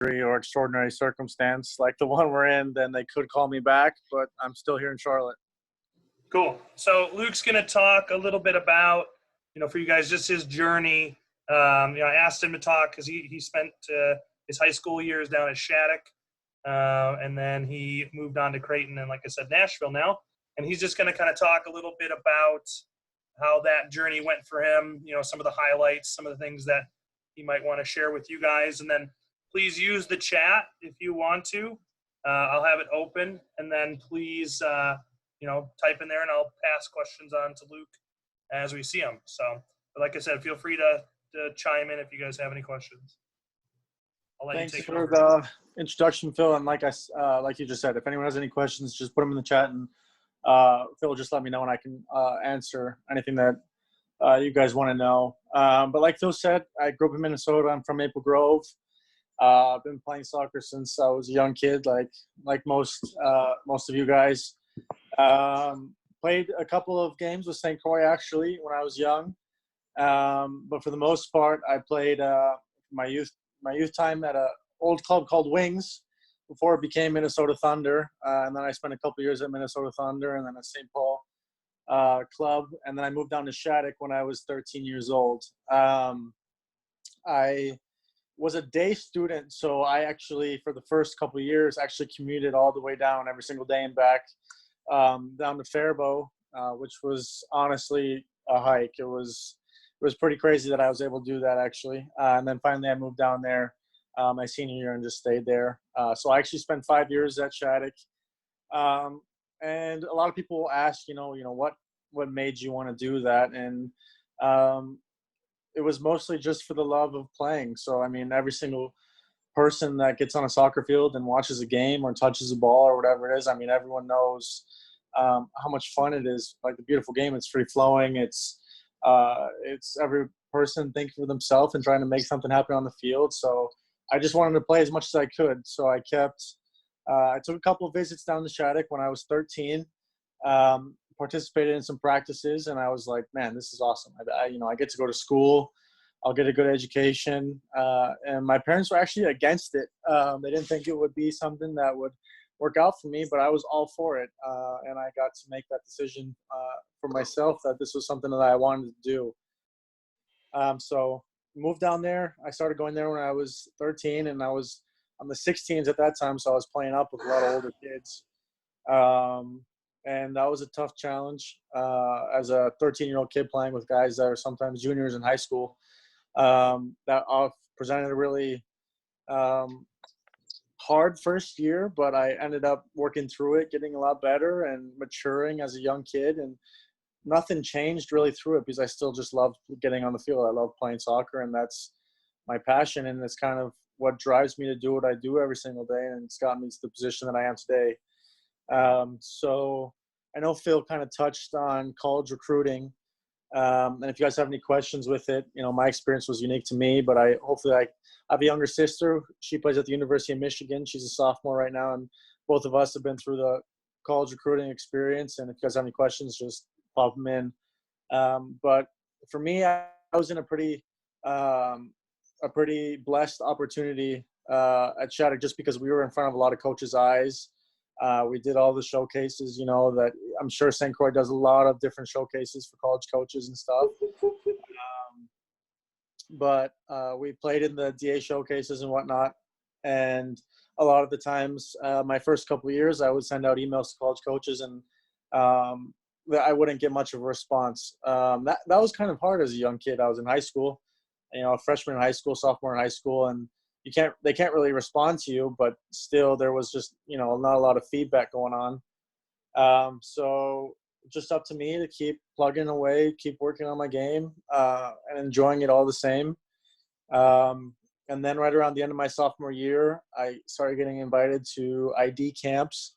or extraordinary circumstance like the one we're in, then they could call me back, but I'm still here in Charlotte. Cool. So Luke's going to talk a little bit about, for you guys, just his journey. I asked him to talk because he spent his high school years down at Shattuck, and then he moved on to Creighton and, like I said, Nashville now. And he's just going to kind of talk a little bit about how that journey went for him, some of the highlights, some of the things that he might want to share with you guys. And then please use the chat if you want to. I'll have it open, and then please, type in there, and I'll pass questions on to Luke as we see them. So, but like I said, feel free to chime in if you guys have any questions. I'll let Thanks you take for it over. the introduction, Phil. And like you just said, if anyone has any questions, just put them in the chat, and Phil, just let me know, and I can answer anything that you guys want to know. But like Phil said, I grew up in Minnesota. I'm from Maple Grove. I've been playing soccer since I was a young kid, like most of you guys. Played a couple of games with St. Croix actually when I was young, but for the most part, I played my youth time at a old club called Wings before it became Minnesota Thunder, and then I spent a couple years at Minnesota Thunder and then at St. Paul club, and then I moved down to Shattuck when I was 13 years old. I was a day student, so I actually, for the first couple of years, actually commuted all the way down every single day and back down to Faribault, which was honestly a hike. It was pretty crazy that I was able to do that actually. And then finally I moved down there my senior year and just stayed there. So I actually spent 5 years at Shattuck. And a lot of people will ask, what made you want to do that? And it was mostly just for the love of playing. So, I mean, every single person that gets on a soccer field and watches a game or touches a ball or whatever it is, I mean, everyone knows how much fun it is. Like the beautiful game, it's free flowing. It's every person thinking for themselves and trying to make something happen on the field. So I just wanted to play as much as I could. So I took a couple of visits down to Shattuck when I was 13. Participated in some practices, and I was like, man, this is awesome. I get to go to school. I'll get a good education. And my parents were actually against it. They didn't think it would be something that would work out for me, but I was all for it. And I got to make that decision for myself that this was something that I wanted to do. So moved down there. I started going there when I was 13, and I was on the 16s at that time, so I was playing up with a lot of older kids. And that was a tough challenge as a 13-year-old kid playing with guys that are sometimes juniors in high school. That presented a really hard first year, but I ended up working through it, getting a lot better and maturing as a young kid. And nothing changed really through it because I still just loved getting on the field. I love playing soccer, and that's my passion. And it's kind of what drives me to do what I do every single day. And it's gotten me to the position that I am today. So I know Phil kind of touched on college recruiting. And if you guys have any questions with it, my experience was unique to me, but I have a younger sister. She plays at the University of Michigan. She's a sophomore right now, and both of us have been through the college recruiting experience. And if you guys have any questions, just pop them in. But for me, I was in a pretty blessed opportunity at Shattuck just because we were in front of a lot of coaches' eyes. We did all the showcases, that I'm sure St. Croix does a lot of different showcases for college coaches and stuff. But we played in the DA showcases and whatnot. And a lot of the times, my first couple of years, I would send out emails to college coaches, and I wouldn't get much of a response. That was kind of hard as a young kid. I was in high school, a freshman in high school, sophomore in high school, and they can't really respond to you, but still there was just, not a lot of feedback going on. So just up to me to keep plugging away, keep working on my game, and enjoying it all the same. And then right around the end of my sophomore year, I started getting invited to ID camps.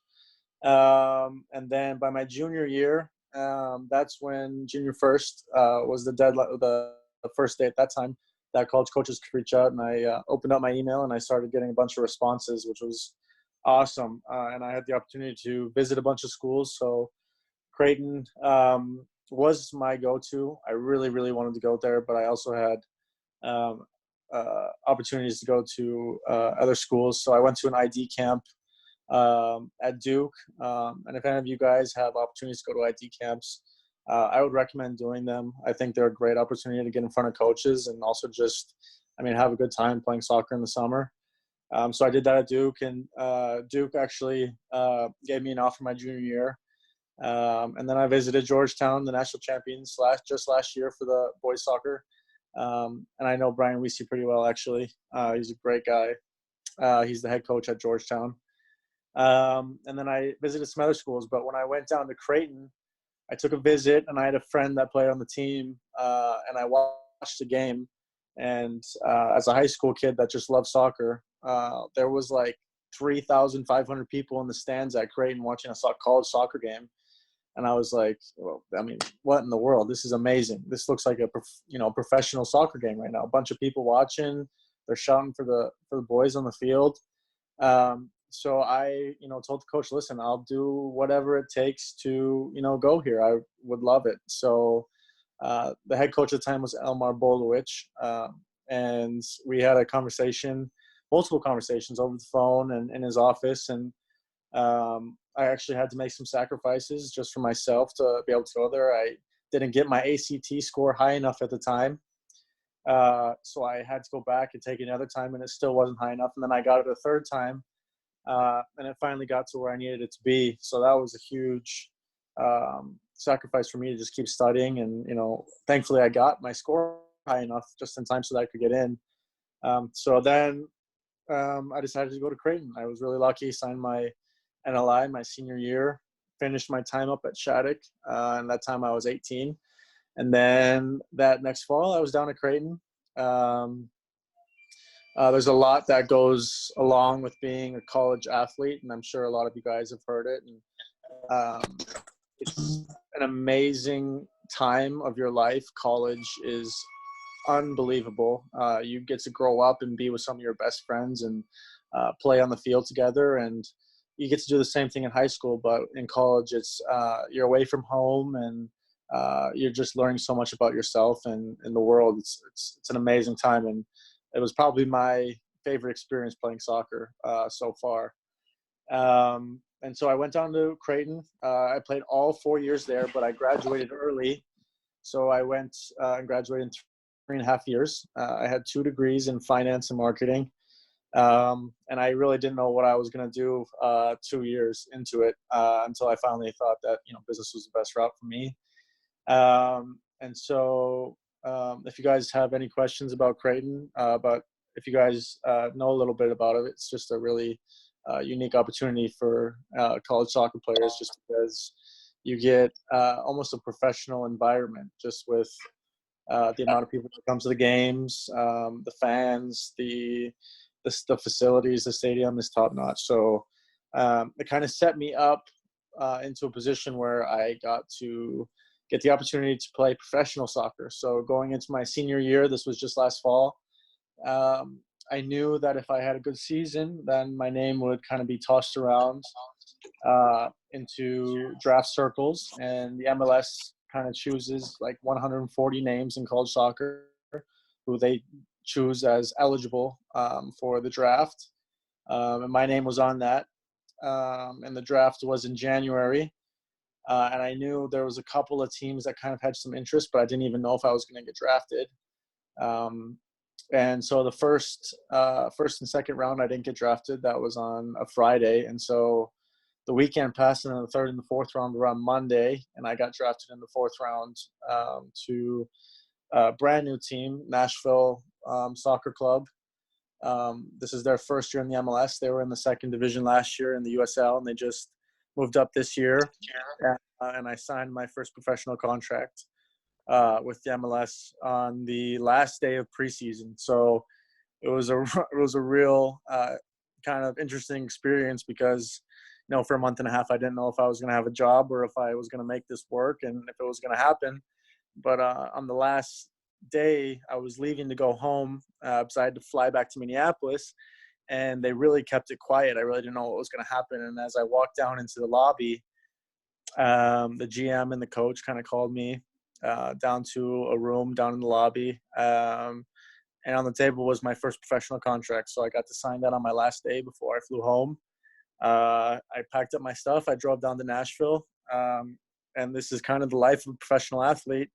And then by my junior year, that's when junior first was the deadline, the first day at that time that college coaches could reach out, and I opened up my email and I started getting a bunch of responses, which was awesome. And I had the opportunity to visit a bunch of schools. So Creighton was my go-to. I really, really wanted to go there, but I also had opportunities to go to other schools. So I went to an ID camp at Duke. And if any of you guys have opportunities to go to ID camps, I would recommend doing them. I think they're a great opportunity to get in front of coaches and also just, have a good time playing soccer in the summer. So I did that at Duke, and Duke actually gave me an offer my junior year. And then I visited Georgetown, the national champions, just last year for the boys soccer. And I know Brian Weesey pretty well, actually. He's a great guy. He's the head coach at Georgetown. And then I visited some other schools. But when I went down to Creighton, I took a visit, and I had a friend that played on the team, and I watched the game. And as a high school kid that just loved soccer, there was like 3,500 people in the stands at Creighton watching a college soccer game. And I was like, well, what in the world? This is amazing. This looks like a professional soccer game right now. A bunch of people watching. They're shouting for the boys on the field. So I, told the coach, listen, I'll do whatever it takes to, go here. I would love it. So the head coach at the time was Elmar Bolowich. And we had a conversation, multiple conversations over the phone and in his office. And I actually had to make some sacrifices just for myself to be able to go there. I didn't get my ACT score high enough at the time. So I had to go back and take another time, and it still wasn't high enough. And then I got it a third time, and it finally got to where I needed it to be. So that was a huge sacrifice for me to just keep studying. And, thankfully I got my score high enough just in time so that I could get in. So then I decided to go to Creighton. I was really lucky, signed my NLI my senior year, finished my time up at Shattuck, and that time I was 18. And then that next fall I was down at Creighton. There's a lot that goes along with being a college athlete, and I'm sure a lot of you guys have heard it. And it's an amazing time of your life. College is unbelievable. You get to grow up and be with some of your best friends and play on the field together, and you get to do the same thing in high school, but in college it's you're away from home, and you're just learning so much about yourself and the world. It's an amazing time, and it was probably my favorite experience playing soccer so far. And so I went down to Creighton. I played all 4 years there, but I graduated early. So I went and graduated in 3.5 years. I had 2 degrees in finance and marketing. And I really didn't know what I was going to do 2 years into it until I finally thought that, business was the best route for me. And so if you guys have any questions about Creighton, but if you guys know a little bit about it, it's just a really unique opportunity for college soccer players, just because you get almost a professional environment just with the amount of people that come to the games, the fans, the facilities, the stadium is top notch. So it kind of set me up into a position where I got to get the opportunity to play professional soccer. So going into my senior year, this was just last fall, I knew that if I had a good season, then my name would kind of be tossed around into draft circles, and the MLS kind of chooses like 140 names in college soccer who they choose as eligible for the draft. And my name was on that. And the draft was in January. And I knew there was a couple of teams that kind of had some interest, but I didn't even know if I was going to get drafted. And so the first and second round, I didn't get drafted. That was on a Friday. And so the weekend passed, and then the third and the fourth round were on Monday, and I got drafted in the fourth round to a brand new team, Nashville Soccer Club. This is their first year in the MLS. They were in the second division last year in the USL, and they just moved up this year. And I signed my first professional contract with the MLS on the last day of preseason. So it was a real kind of interesting experience because, for a month and a half, I didn't know if I was going to have a job or if I was going to make this work and if it was going to happen. But on the last day, I was leaving to go home because I had to fly back to Minneapolis, and they really kept it quiet. I really didn't know what was going to happen. And as I walked down into the lobby, the GM and the coach kind of called me down to a room down in the lobby. and on the table was my first professional contract. So I got to sign that on my last day before I flew home. I packed up my stuff. I drove down to Nashville. And this is kind of the life of a professional athlete.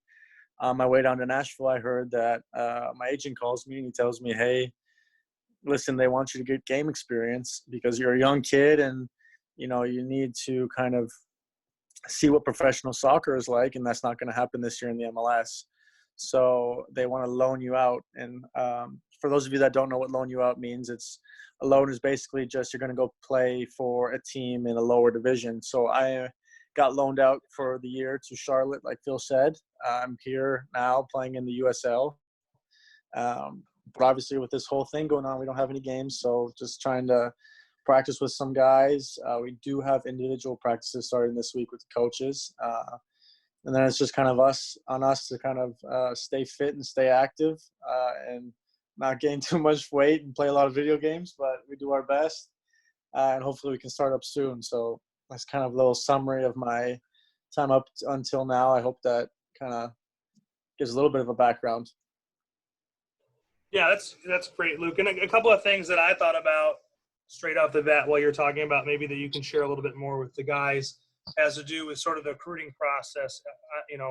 On my way down to Nashville, I heard that my agent calls me and he tells me, hey, listen, they want you to get game experience because you're a young kid and, you need to kind of see what professional soccer is like, and that's not going to happen this year in the MLS. So they want to loan you out. And for those of you that don't know what loan you out means, a loan is basically just you're going to go play for a team in a lower division. So I got loaned out for the year to Charlotte, like Phil said. I'm here now playing in the USL. But obviously with this whole thing going on, we don't have any games. So just trying to practice with some guys. We do have individual practices starting this week with the coaches. And then it's just kind of on us to kind of stay fit and stay active and not gain too much weight and play a lot of video games, but we do our best. And hopefully we can start up soon. So that's kind of a little summary of my time up until now. I hope that kind of gives a little bit of a background. Yeah, that's great, Luke. And a couple of things that I thought about straight off the bat while you're talking about maybe that you can share a little bit more with the guys has to do with sort of the recruiting process, and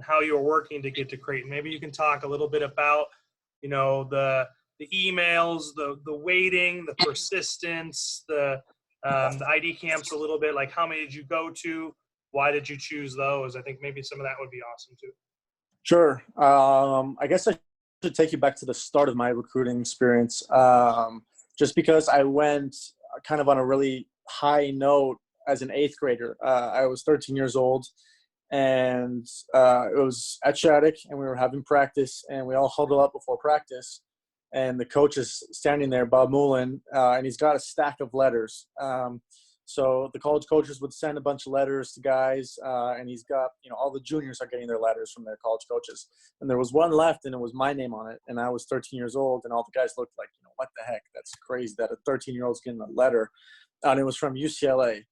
how you're working to get to Creighton. Maybe you can talk a little bit about, the emails, the waiting, the persistence, the ID camps a little bit, like how many did you go to? Why did you choose those? I think maybe some of that would be awesome too. Sure. I guess I should take you back to the start of my recruiting experience. Just because I went kind of on a really high note as an 8th grader. I was 13 years old, and it was at Shattuck, and we were having practice, and we all huddled up before practice. And the coach is standing there, Bob Mullen, and he's got a stack of letters. So the college coaches would send a bunch of letters to guys, and he's got, all the juniors are getting their letters from their college coaches. And there was one left, and it was my name on it. And I was 13 years old, and all the guys looked like, what the heck? That's crazy that a 13-year-old's getting a letter. And it was from UCLA.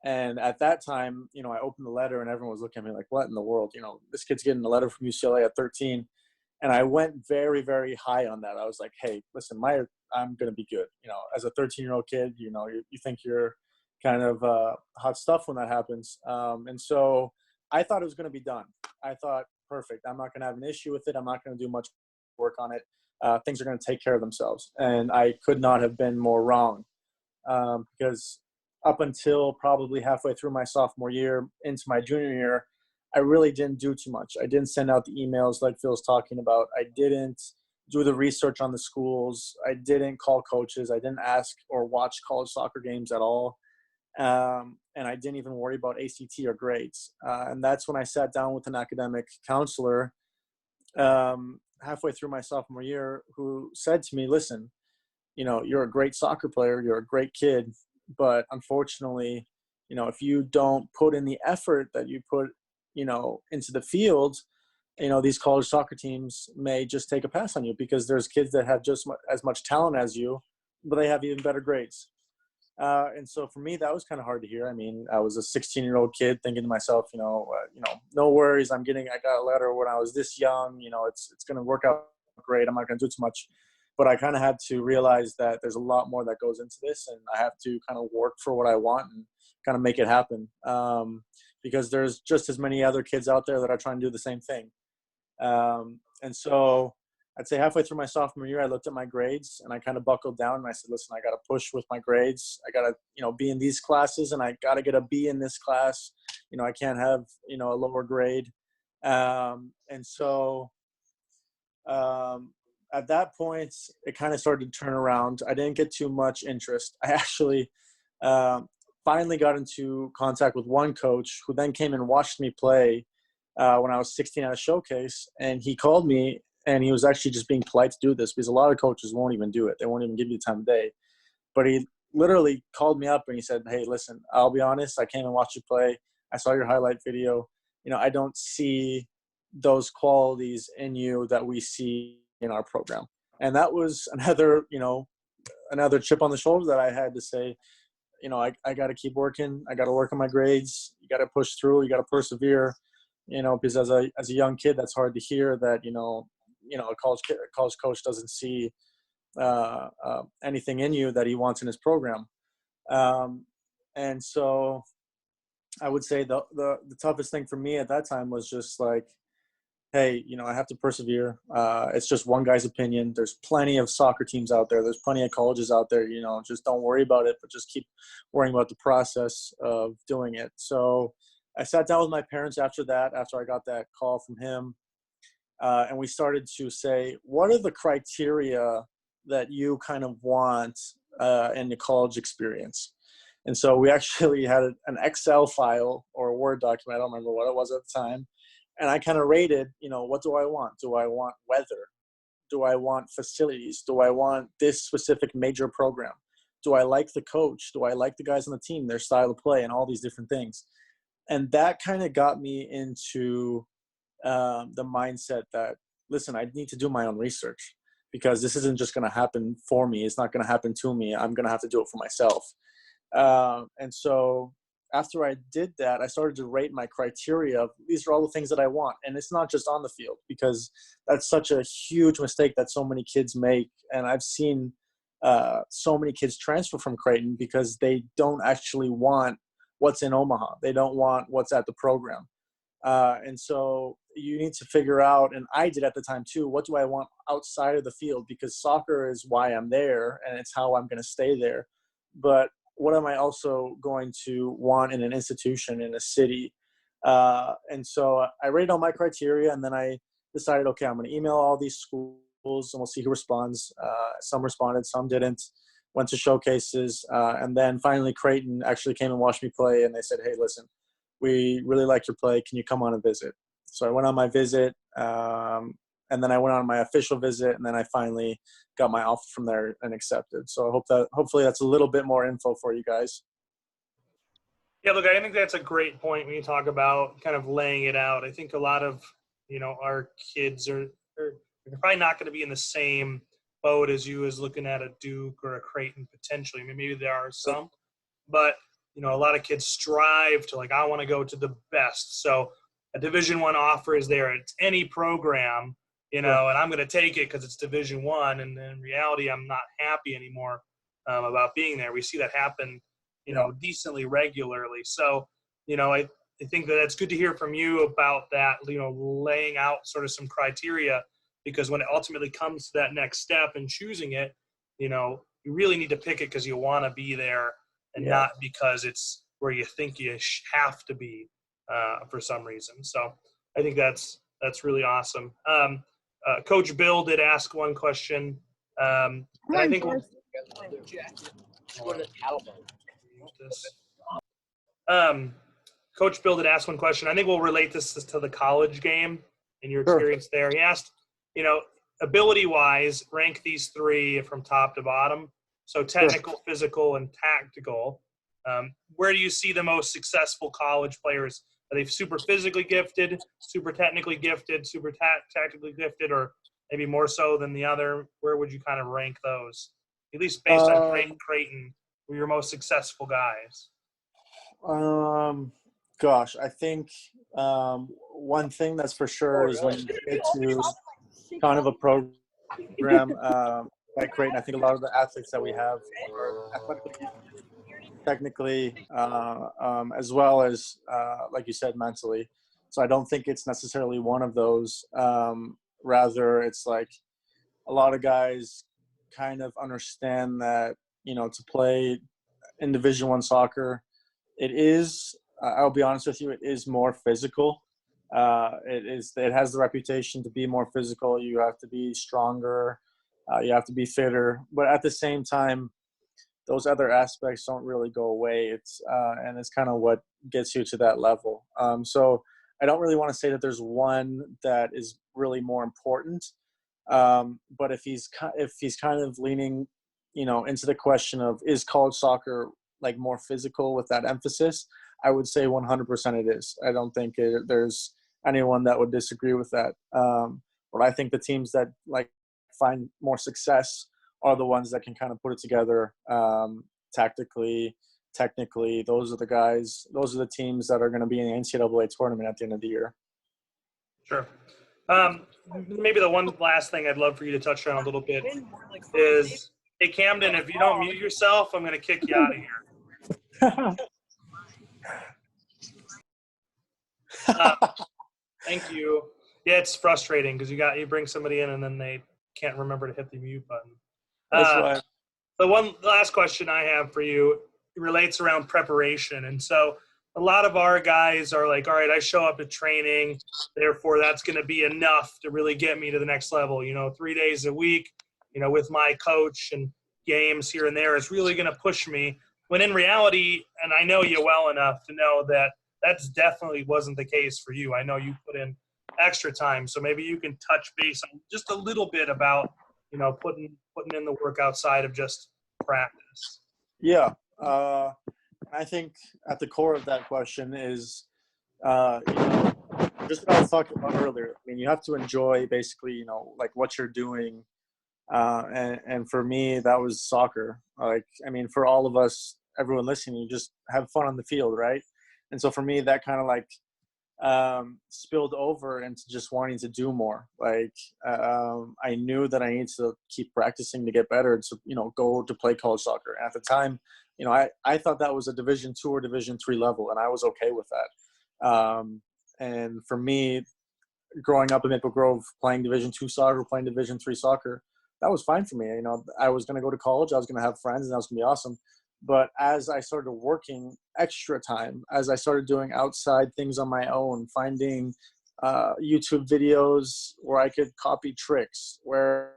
And at that time, I opened the letter, and everyone was looking at me like, what in the world? This kid's getting a letter from UCLA at 13. And I went very, very high on that. I was like, hey, listen, I'm going to be good. As a 13-year-old kid, you think you're kind of hot stuff when that happens. And so I thought it was going to be done. I thought, perfect. I'm not going to have an issue with it. I'm not going to do much work on it. Things are going to take care of themselves. And I could not have been more wrong, because up until probably halfway through my sophomore year into my junior year, I really didn't do too much. I didn't send out the emails like Phil's talking about. I didn't do the research on the schools. I didn't call coaches. I didn't ask or watch college soccer games at all. And I didn't even worry about ACT or grades. And that's when I sat down with an academic counselor halfway through my sophomore year, who said to me, listen, you're a great soccer player. You're a great kid. But unfortunately, if you don't put in the effort that you put, into the field, these college soccer teams may just take a pass on you because there's kids that have just as much talent as you, but they have even better grades. And so for me, that was kind of hard to hear. I mean, I was a 16-year-old kid thinking to myself, no worries. I got a letter when I was this young, it's going to work out great. I'm not going to do too much. But I kind of had to realize that there's a lot more that goes into this, and I have to kind of work for what I want and kind of make it happen. Because there's just as many other kids out there that are trying to do the same thing. And so I'd say halfway through my sophomore year, I looked at my grades and I kind of buckled down and I said, listen, I got to push with my grades. I got to, be in these classes, and I got to get a B in this class. I can't have, a lower grade. And so at that point, it kind of started to turn around. I didn't get too much interest. I actually finally got into contact with one coach who then came and watched me play when I was 16 at a showcase. And he called me, and he was actually just being polite to do this because a lot of coaches won't even do it. They won't even give you the time of day. But he literally called me up and he said, hey, listen, I'll be honest. I came and watched you play. I saw your highlight video. I don't see those qualities in you that we see in our program. And that was another chip on the shoulder that I had to say, I got to keep working. I got to work on my grades. You got to push through. You got to persevere, because as a young kid, that's hard to hear that, a college coach doesn't see anything in you that he wants in his program. And so I would say the toughest thing for me at that time was just like, hey, I have to persevere. It's just one guy's opinion. There's plenty of soccer teams out there. There's plenty of colleges out there. Just don't worry about it, but just keep worrying about the process of doing it. So I sat down with my parents after I got that call from him, and we started to say, what are the criteria that you kind of want in the college experience? And so we actually had an Excel file or a Word document. I don't remember what it was at the time. And I kind of rated, what do I want? Do I want weather? Do I want facilities? Do I want this specific major program? Do I like the coach? Do I like the guys on the team, their style of play, and all these different things? And that kind of got me into the mindset that, listen, I need to do my own research, because this isn't just going to happen for me. It's not going to happen to me. I'm going to have to do it for myself. And so after I did that, I started to rate my criteria of, these are all the things that I want. And it's not just on the field, because that's such a huge mistake that so many kids make. And I've seen so many kids transfer from Creighton because they don't actually want what's in Omaha. They don't want what's at the program. And so you need to figure out, and I did at the time too, what do I want outside of the field? Because soccer is why I'm there, and it's how I'm going to stay there. But what am I also going to want in an institution, in a city? And so I rated all my criteria, and then I decided, okay, I'm going to email all these schools, and we'll see who responds. Some responded, some didn't. Went to showcases, and then finally Creighton actually came and watched me play, and they said, hey, listen, we really like your play. Can you come on a visit? So I went on my visit, and then I went on my official visit, and then I finally got my offer from there and accepted. So hopefully that's a little bit more info for you guys. Yeah, look, I think that's a great point when you talk about kind of laying it out. I think a lot of, our kids are probably not going to be in the same boat as you, as looking at a Duke or a Creighton potentially. I mean, maybe there are some, but a lot of kids strive to, like, I want to go to the best. So a Division I offer is there. It's any program, and I'm going to take it because it's Division I. And in reality, I'm not happy anymore about being there. We see that happen, decently regularly. So, I think that it's good to hear from you about that, laying out sort of some criteria, because when it ultimately comes to that next step and choosing it, you really need to pick it because you want to be there, and not because it's where you think you have to be for some reason. So I think that's really awesome. Coach Bill did ask one question. And I think Coach Bill did ask one question. I think we'll relate this to the college game and your experience there. He asked, ability-wise, rank these three from top to bottom. So technical, physical, and tactical. Where do you see the most successful college players? Are they super physically gifted, super technically gifted, super tactically gifted, or maybe more so than the other? Where would you kind of rank those? At least based on Creighton, who are your most successful guys? Gosh, I think one thing that's for sure is when you get to kind of a program like Creighton, I think a lot of the athletes that we have are athletically, technically, as well as, like you said, mentally. So I don't think it's necessarily one of those. Rather, it's like a lot of guys kind of understand that, to play in Division I soccer, it is, I'll be honest with you, it is more physical. It has the reputation to be more physical. You have to be stronger. You have to be fitter. But at the same time, those other aspects don't really go away. And it's kind of what gets you to that level. So I don't really want to say that there's one that is really more important. But if he's kind of leaning, into the question of, is college soccer like more physical with that emphasis, I would say 100% it is. I don't think there's anyone that would disagree with that. But I think the teams that find more success are the ones that can kind of put it together tactically, technically. Those are the guys. Those are the teams that are going to be in the NCAA tournament at the end of the year. Sure. Maybe the one last thing I'd love for you to touch on a little bit is, hey, Camden, if you don't mute yourself, I'm going to kick you out of here. Thank you. Yeah, it's frustrating because you bring somebody in and then they can't remember to hit the mute button. That's right. The last question I have for you relates around preparation. And so a lot of our guys are like, all right, I show up at training, therefore that's going to be enough to really get me to the next level. 3 days a week, with my coach and games here and there is really going to push me. When in reality, and I know you well enough to know that that's definitely wasn't the case for you. I know you put in extra time. So maybe you can touch base on just a little bit about, putting in the work outside of just practice. Yeah. I think at the core of that question is, just what I was talking about earlier. I mean, you have to enjoy basically, like what you're doing. And for me, that was soccer. For all of us, everyone listening, you just have fun on the field, right? And so for me, that kind of spilled over into just wanting to do more. I knew that I needed to keep practicing to get better to, go to play college soccer. And at the time, I thought that was a Division II or Division III level, and I was okay with that. And for me, growing up in Maple Grove, playing Division II soccer, playing Division III soccer, that was fine for me. I was going to go to college, I was going to have friends, and that was going to be awesome. But as I started working extra time, as I started doing outside things on my own, finding YouTube videos where I could copy tricks, where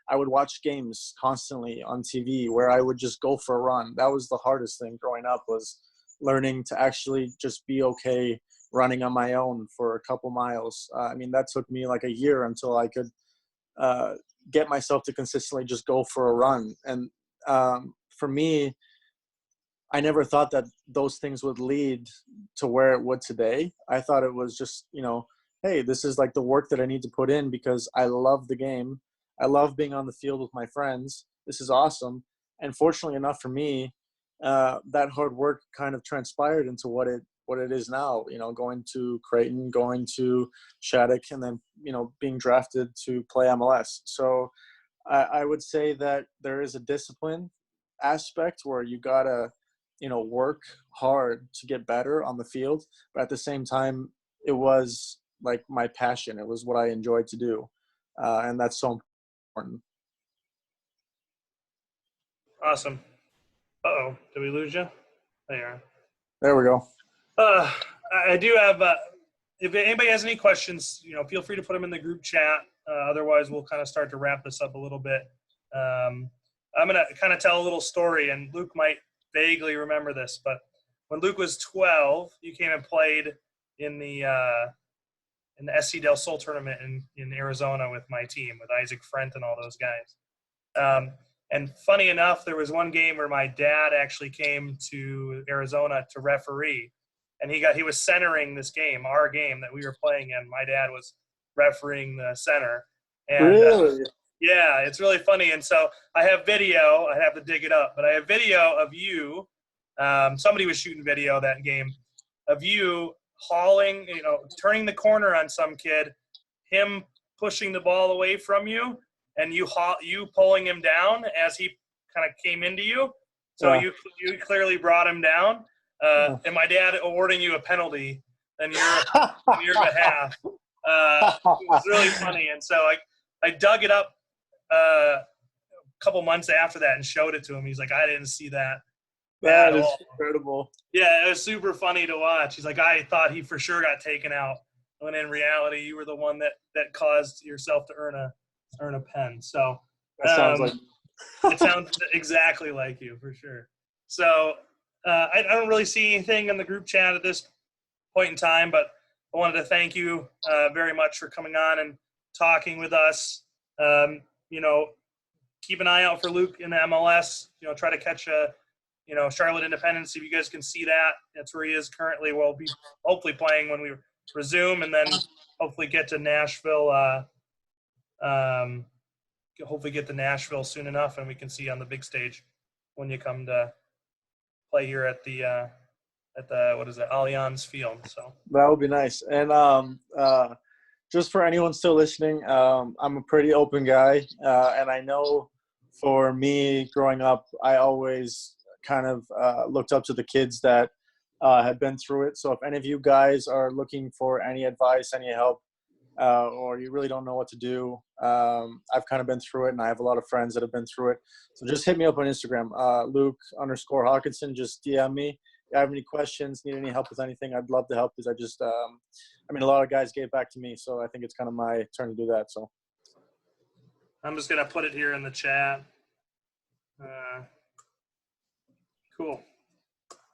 I would watch games constantly on TV, where I would just go for a run. That was the hardest thing growing up, was learning to actually just be okay running on my own for a couple miles. That took me like a year until I could get myself to consistently just go for a run. And for me, I never thought that those things would lead to where it would today. I thought it was just, hey, this is like the work that I need to put in because I love the game. I love being on the field with my friends. This is awesome. And fortunately enough for me, that hard work kind of transpired into what it is now, going to Creighton, going to Shattuck, and then, being drafted to play MLS. So I would say that there is a discipline aspect where you gotta, work hard to get better on the field. But at the same time, it was like my passion. It was what I enjoyed to do. And that's so important. Awesome. Uh-oh, did we lose you? There you are. There we go. I do have, if anybody has any questions, feel free to put them in the group chat. Otherwise, we'll kind of start to wrap this up a little bit. I'm going to kind of tell a little story, and Luke might vaguely remember this, but when Luke was 12, you came and played in the SC Del Sol tournament in Arizona with my team, with Isaac Frent and all those guys. And funny enough, there was one game where my dad actually came to Arizona to referee, and he was centering this game, our game that we were playing in. My dad was refereeing the center. And, really? Yeah, it's really funny. And so I have video. I have to dig it up, but I have video of you. Somebody was shooting video that game of you hauling, turning the corner on some kid, him pushing the ball away from you, and you pulling him down as he kind of came into you. So you clearly brought him down, and my dad awarding you a penalty on your behalf. It was really funny. And so I dug it up a couple months after that and showed it to him. He's like, I didn't see that. That is incredible. Yeah, it was super funny to watch. He's like, I thought he for sure got taken out, when in reality, you were the one that caused yourself to earn a pen. So that sounds like it sounds exactly like you, for sure. So I don't really see anything in the group chat at this point in time, but I wanted to thank you very much for coming on and talking with us. Keep an eye out for Luke in the MLS. Try to catch Charlotte Independence. If you guys can see that, that's where he is currently. We'll be hopefully playing when we resume, and then hopefully get to Nashville. Hopefully get to Nashville soon enough, and we can see you on the big stage when you come to play here at the what is it, Allianz Field. So that would be nice. And just for anyone still listening, I'm a pretty open guy, and I know for me growing up, I always kind of looked up to the kids that had been through it. So if any of you guys are looking for any advice, any help, or you really don't know what to do, I've kind of been through it, and I have a lot of friends that have been through it. So just hit me up on Instagram, Luke_Haakenson. Just DM me. If you have any questions, need any help with anything, I'd love to help, because I just, I mean, a lot of guys gave back to me, so I think it's kind of my turn to do that. So I'm just going to put it here in the chat. Cool.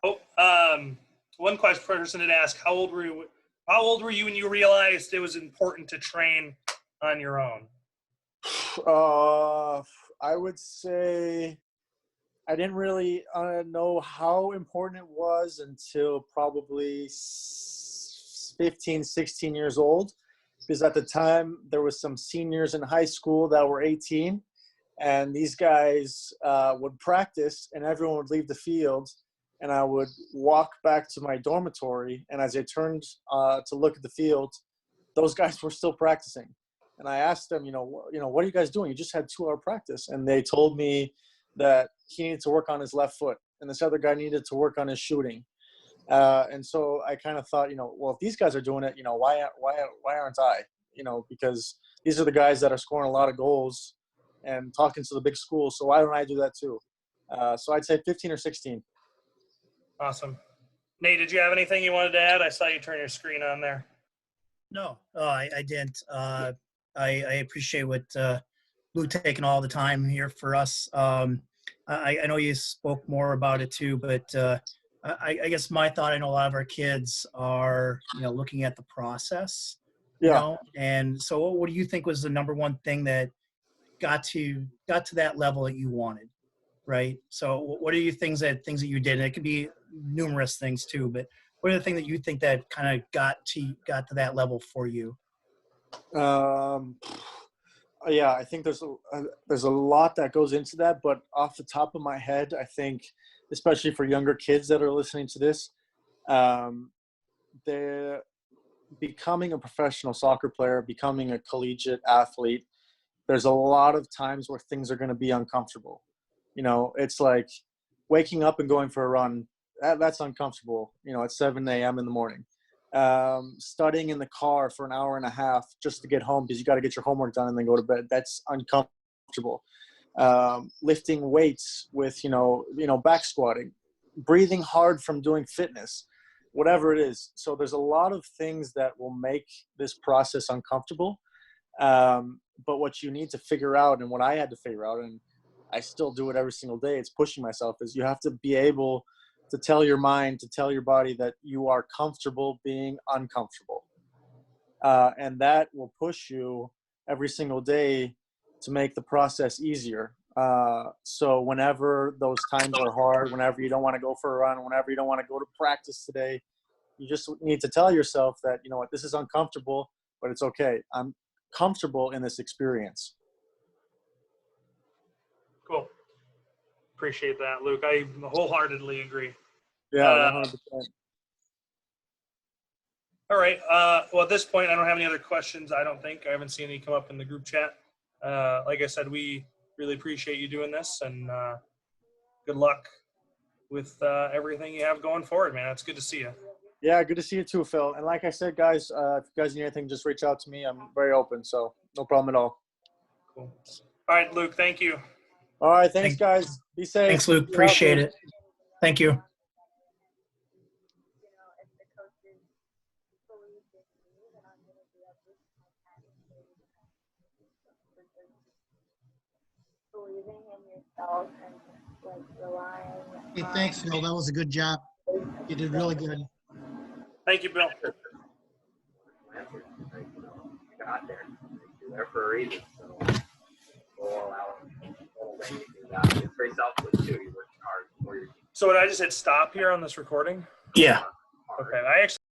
Oh, one person had asked, how old were you when you realized it was important to train on your own? I would say I didn't really know how important it was until probably 15, 16 years old, because at the time there was some seniors in high school that were 18, and these guys would practice, and everyone would leave the field, and I would walk back to my dormitory, and as I turned to look at the field, those guys were still practicing. And I asked them, what are you guys doing? You just had 2-hour practice. And they told me that he needed to work on his left foot, and this other guy needed to work on his shooting. And so I kind of thought, well, if these guys are doing it, why aren't I? Because these are the guys that are scoring a lot of goals and talking to the big schools. So why don't I do that too? So I'd say 15 or 16. Awesome. Nate, did you have anything you wanted to add? I saw you turn your screen on there. No, I didn't. I appreciate what Luke taking all the time here for us. I know you spoke more about it too, but I guess my thought, I know a lot of our kids are, looking at the process, and so what do you think was the number one thing that got to that level that you wanted, right? So what are you things that you did? And it could be numerous things too, but what are the things that you think that kind of got to that level for you? Yeah, I think there's a lot that goes into that, but off the top of my head, I think, especially for younger kids that are listening to this, they're becoming a professional soccer player, becoming a collegiate athlete. There's a lot of times where things are going to be uncomfortable. It's like waking up and going for a run. That's uncomfortable, at 7 a.m. in the morning. Studying in the car for an hour and a half just to get home because you got to get your homework done and then go to bed. That's uncomfortable. Lifting weights with, back squatting, breathing hard from doing fitness, whatever it is. So there's a lot of things that will make this process uncomfortable. But what you need to figure out, and what I had to figure out, and I still do it every single day, it's pushing myself, is you have to be able to tell your mind, to tell your body that you are comfortable being uncomfortable. And that will push you every single day to make the process easier. So whenever those times are hard, whenever you don't want to go for a run, whenever you don't want to go to practice today, you just need to tell yourself that, this is uncomfortable, but it's okay. I'm comfortable in this experience. Cool. Appreciate that, Luke. I wholeheartedly agree. Yeah, 100%. All right. Well, at this point, I don't have any other questions. I don't think. I haven't seen any come up in the group chat. Like I said, we really appreciate you doing this, and good luck with everything you have going forward, man. It's good to see you. Yeah, good to see you too, Phil. And like I said, guys, if you guys need anything, just reach out to me. I'm very open, so no problem at all. Cool. All right, Luke, thank you. All right, thanks, guys. Be safe. Thanks, Luke. Appreciate it. Thank you. Believing in yourself and relying. Hey, thanks, Phil. That was a good job. You did really good. Thank you, Bill. You got there. You're there for a reason. So we'll allow the whole way to do that. It's very selfless too. You're working hard for your team. So would I just hit stop here on this recording? Yeah. Okay. I actually